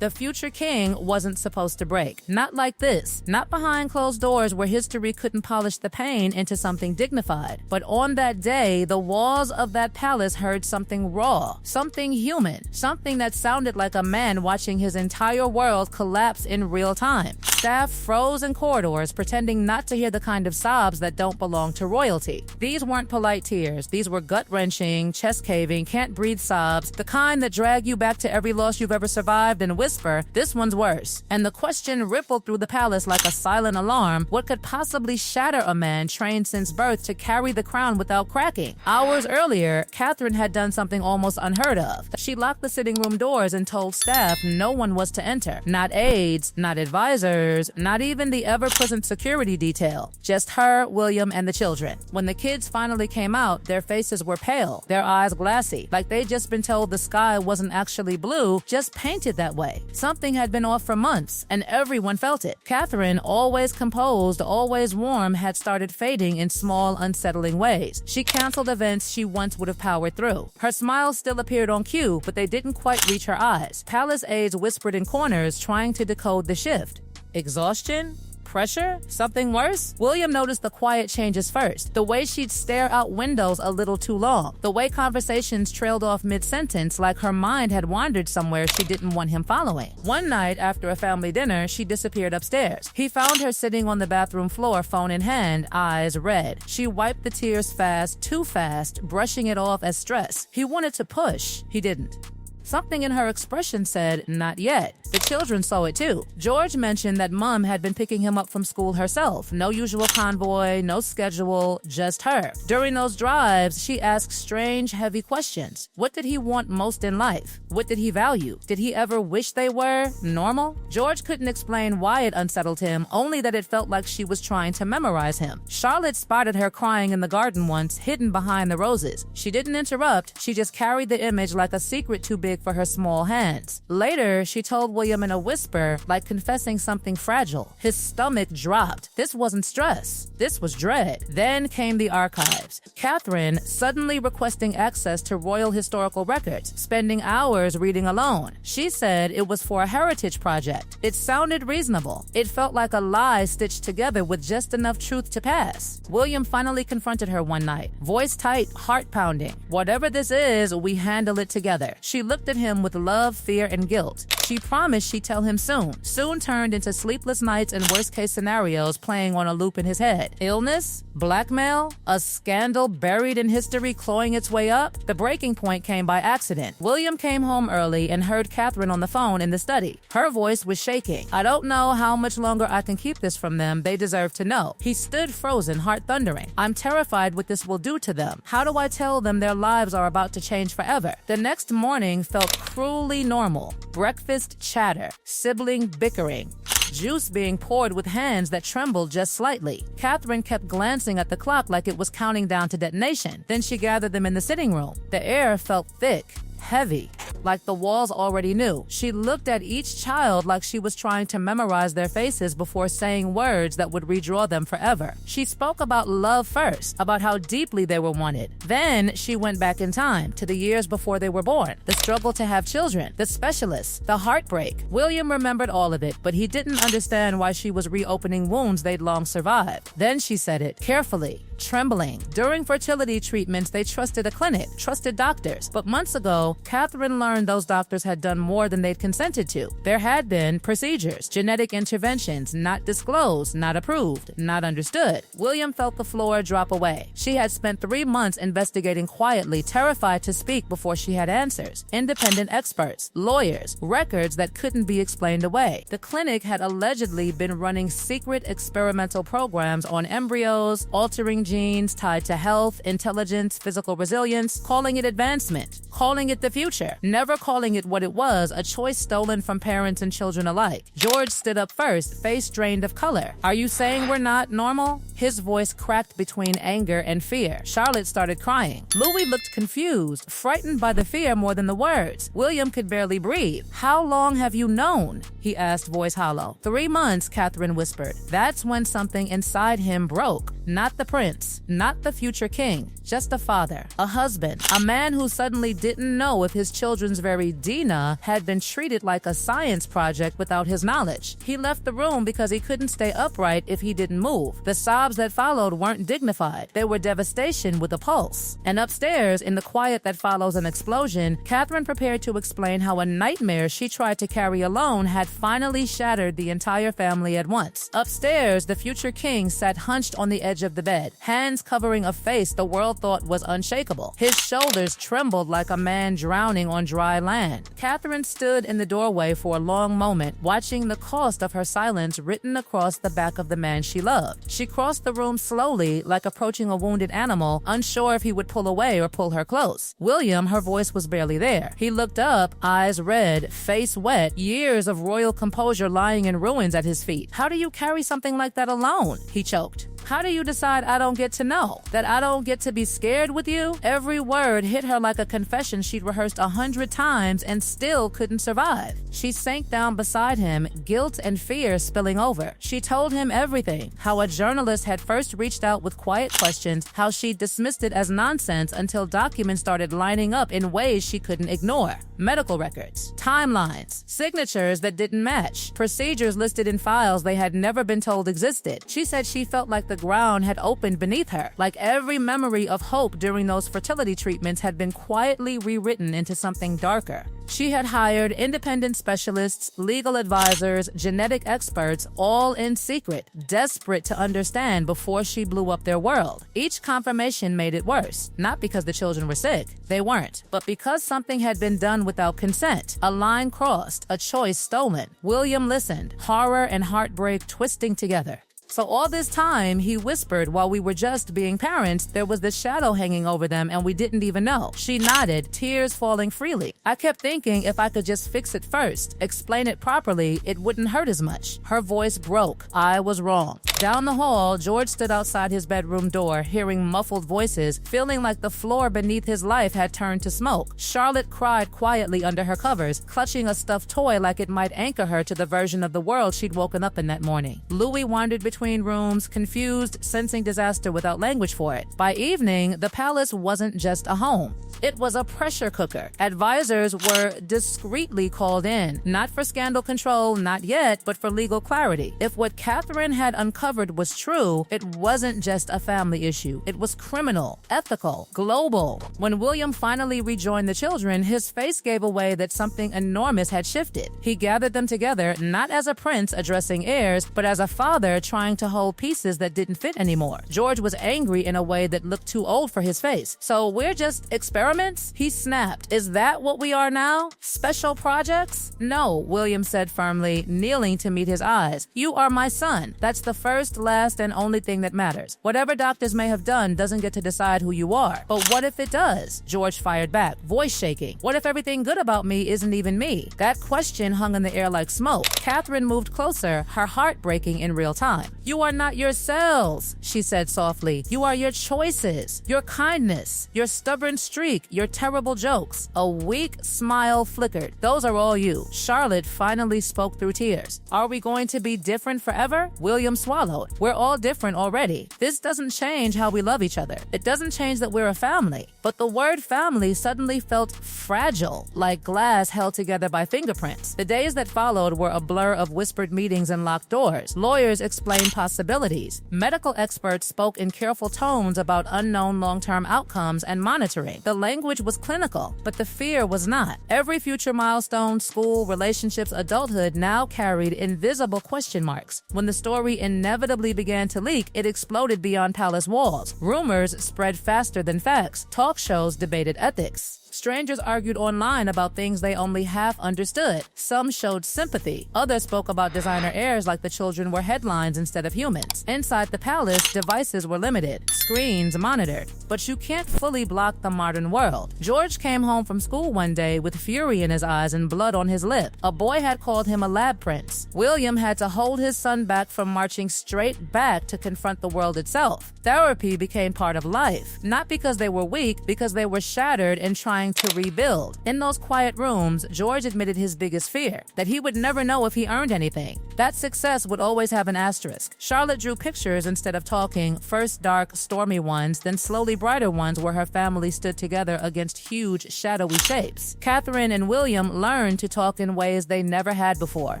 The future king wasn't supposed to break. Not like this. Not behind closed doors where history couldn't polish the pain into something dignified. But on that day, the walls of that palace heard something raw, something human, something that sounded like a man watching his entire world collapse in real time. Staff froze in corridors, pretending not to hear the kind of sobs that don't belong to royalty. These weren't polite tears. These were gut-wrenching, chest-caving, can't-breathe sobs, the kind that drag you back to every loss you've ever survived and whisper, "This one's worse." And the question rippled through the palace like a silent alarm: what could possibly shatter a man trained since birth to carry the crown without cracking? Hours earlier, Catherine had done something almost unheard of. She locked the sitting room doors and told staff no one was to enter. Not aides, not advisors, not even the ever-present security detail. Just her, William, and the children. When the kids finally came out, their faces were pale, their eyes glassy, like they'd just been told the sky wasn't actually blue, just painted that way. Something had been off for months, and everyone felt it. Catherine, always composed, always warm, had started fading in small, unsettling ways. She canceled events she once would have powered through. Her smile still appeared on cue, but they didn't quite reach her eyes. Palace aides whispered in corners, trying to decode the shift. Exhaustion? Pressure? Something worse? William noticed the quiet changes first. The way she'd stare out windows a little too long. The way conversations trailed off mid-sentence like her mind had wandered somewhere she didn't want him following. One night, after a family dinner, she disappeared upstairs. He found her sitting on the bathroom floor, phone in hand, eyes red. She wiped the tears fast, too fast, brushing it off as stress. He wanted to push. He didn't. Something in her expression said, "Not yet." The children saw it too. George mentioned that Mom had been picking him up from school herself. No usual convoy, no schedule, just her. During those drives, she asked strange, heavy questions. What did he want most in life? What did he value? Did he ever wish they were normal? George couldn't explain why it unsettled him, only that it felt like she was trying to memorize him. Charlotte spotted her crying in the garden once, hidden behind the roses. She didn't interrupt, she just carried the image like a secret too big for her small hands. Later, she told William in a whisper, like confessing something fragile. His stomach dropped. This wasn't stress. This was dread. Then came the archives. Catherine suddenly requesting access to royal historical records, spending hours reading alone. She said it was for a heritage project. It sounded reasonable. It felt like a lie stitched together with just enough truth to pass. William finally confronted her one night. Voice tight, heart pounding. "Whatever this is, we handle it together." She looked at him with love, fear, and guilt. She promised she'd tell him soon. Soon turned into sleepless nights and worst-case scenarios playing on a loop in his head. Illness? Blackmail? A scandal buried in history clawing its way up? The breaking point came by accident. William came home early and heard Catherine on the phone in the study. Her voice was shaking. "I don't know how much longer I can keep this from them. They deserve to know." He stood frozen, heart thundering. "I'm terrified what this will do to them. How do I tell them their lives are about to change forever?" The next morning felt cruelly normal. Breakfast chatter, sibling bickering, juice being poured with hands that trembled just slightly. Catherine kept glancing at the clock like it was counting down to detonation. Then she gathered them in the sitting room. The air felt thick, heavy, like the walls already knew. She looked at each child like she was trying to memorize their faces before saying words that would redraw them forever. She spoke about love first, about how deeply they were wanted. Then she went back in time to the years before they were born, the struggle to have children, the specialists, the heartbreak. William remembered all of it, but he didn't understand why she was reopening wounds they'd long survived. Then she said it, carefully, trembling. During fertility treatments, they trusted a clinic, trusted doctors. But months ago, Catherine learned those doctors had done more than they'd consented to. There had been procedures, genetic interventions, not disclosed, not approved, not understood. William felt the floor drop away. She had spent 3 months investigating quietly, terrified to speak before she had answers. Independent experts, lawyers, records that couldn't be explained away. The clinic had allegedly been running secret experimental programs on embryos, altering genes tied to health, intelligence, physical resilience, calling it advancement, calling it the future, never calling it what it was, a choice stolen from parents and children alike. George stood up first, face drained of color. "Are you saying we're not normal?" His voice cracked between anger and fear. Charlotte started crying. Louis looked confused, frightened by the fear more than the words. William could barely breathe. "How long have you known?" he asked, voice hollow. 3 months, Catherine whispered. That's when something inside him broke. Not the prince, not the future king, just a father, a husband, a man who suddenly didn't know if his children's very Dina had been treated like a science project without his knowledge. He left the room because he couldn't stay upright if he didn't move. The sobs that followed weren't dignified. They were devastation with a pulse. And upstairs, in the quiet that follows an explosion, Catherine prepared to explain how a nightmare she tried to carry alone had finally shattered the entire family at once. Upstairs, the future king sat hunched on the edge of the bed, hands covering a face the world thought was unshakable. His shoulders trembled like a man drowning on dry land. Catherine stood in the doorway for a long moment, watching the cost of her silence written across the back of the man she loved. She crossed the room slowly, like approaching a wounded animal, unsure if he would pull away or pull her close. William, her voice was barely there. He looked up, eyes red, face wet, years of royal composure lying in ruins at his feet. "How do you carry something like that alone?" he choked. "How do you decide I don't get to know? That I don't get to be scared with you?" Every word hit her like a confession she'd rehearsed 100 times and still couldn't survive. She sank down beside him, guilt and fear spilling over. She told him everything, how a journalist had first reached out with quiet questions, how she dismissed it as nonsense until documents started lining up in ways she couldn't ignore. Medical records, timelines, signatures that didn't match, procedures listed in files they had never been told existed. She said she felt like the ground had opened beneath her, like every memory of hope during those fertility treatments had been quietly rewritten into something darker. She had hired independent specialists, legal advisors, genetic experts, all in secret, desperate to understand before she blew up their world. Each confirmation made it worse, not because the children were sick, they weren't, but because something had been done without consent, a line crossed, a choice stolen. William listened, horror and heartbreak twisting together. So all this time, he whispered while we were just being parents, there was this shadow hanging over them and we didn't even know. She nodded, tears falling freely. I kept thinking if I could just fix it first, explain it properly, it wouldn't hurt as much. Her voice broke. I was wrong. Down the hall, George stood outside his bedroom door, hearing muffled voices, feeling like the floor beneath his life had turned to smoke. Charlotte cried quietly under her covers, clutching a stuffed toy like it might anchor her to the version of the world she'd woken up in that morning. Louis wandered between rooms, confused, sensing disaster without language for it. By evening, the palace wasn't just a home. It was a pressure cooker. Advisors were discreetly called in, not for scandal control, not yet, but for legal clarity. If what Catherine had uncovered was true, it wasn't just a family issue. It was criminal, ethical, global. When William finally rejoined the children, his face gave away that something enormous had shifted. He gathered them together, not as a prince addressing heirs, but as a father trying to hold pieces that didn't fit anymore. George was angry in a way that looked too old for his face. "So we're just experiments?" he snapped. "Is that what we are now? Special projects?" "No," William said firmly, kneeling to meet his eyes. "You are my son. That's the first, last, and only thing that matters. Whatever doctors may have done doesn't get to decide who you are." "But what if it does?" George fired back, voice shaking. "What if everything good about me isn't even me?" That question hung in the air like smoke. Catherine moved closer, her heart breaking in real time. "You are not your cells," she said softly. "You are your choices, your kindness, your stubborn streak, your terrible jokes." A weak smile flickered. "Those are all you." Charlotte finally spoke through tears. "Are we going to be different forever?" William swallowed. "We're all different already. This doesn't change how we love each other. It doesn't change that we're a family." But the word family suddenly felt fragile, like glass held together by fingerprints. The days that followed were a blur of whispered meetings and locked doors. Lawyers explained possibilities. Medical experts spoke in careful tones about unknown long-term outcomes and monitoring. The language was clinical, but the fear was not. Every future milestone, school, relationships, adulthood now carried invisible question marks. When the story inevitably began to leak, it exploded beyond palace walls. Rumors spread faster than facts. Talk shows debated ethics. Strangers argued online about things they only half understood. Some showed sympathy. Others spoke about designer heirs like the children were headlines instead of humans. Inside the palace, devices were limited, screens monitored. But you can't fully block the modern world. George came home from school one day with fury in his eyes and blood on his lip. A boy had called him a lab prince. William had to hold his son back from marching straight back to confront the world itself. Therapy became part of life, not because they were weak, because they were shattered and trying trying to rebuild. In those quiet rooms, George admitted his biggest fear, that he would never know if he earned anything. That success would always have an asterisk. Charlotte drew pictures instead of talking, first dark, stormy ones, then slowly brighter ones where her family stood together against huge, shadowy shapes. Catherine and William learned to talk in ways they never had before.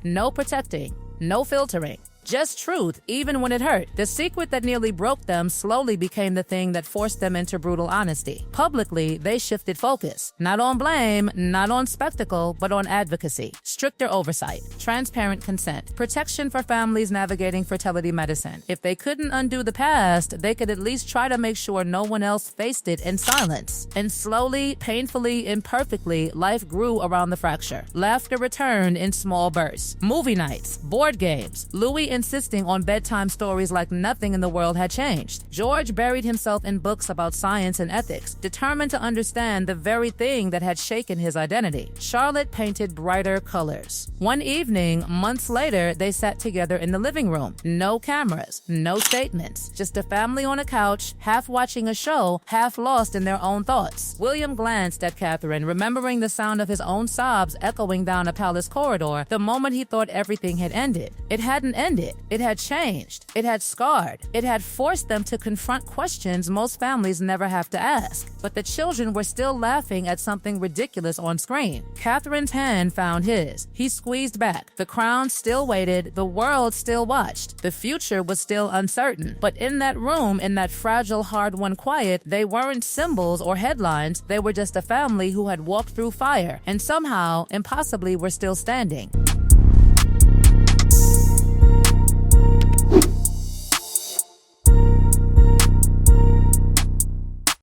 No protecting, no filtering. Just truth, even when it hurt. The secret that nearly broke them slowly became the thing that forced them into brutal honesty. Publicly, they shifted focus. Not on blame, not on spectacle, but on advocacy. Stricter oversight, transparent consent, protection for families navigating fertility medicine. If they couldn't undo the past, they could at least try to make sure no one else faced it in silence. And slowly, painfully, imperfectly, life grew around the fracture. Laughter returned in small bursts. Movie nights, board games, Louis insisting on bedtime stories like nothing in the world had changed. George buried himself in books about science and ethics, determined to understand the very thing that had shaken his identity. Charlotte painted brighter colors. One evening, months later, they sat together in the living room. No cameras, no statements, just a family on a couch, half watching a show, half lost in their own thoughts. William glanced at Catherine, remembering the sound of his own sobs echoing down a palace corridor the moment he thought everything had ended. It hadn't ended. It had changed. It had scarred. It had forced them to confront questions most families never have to ask. But the children were still laughing at something ridiculous on screen. Catherine's hand found his. He squeezed back. The crown still waited. The world still watched. The future was still uncertain. But in that room, in that fragile, hard-won quiet, they weren't symbols or headlines. They were just a family who had walked through fire and somehow, impossibly, were still standing.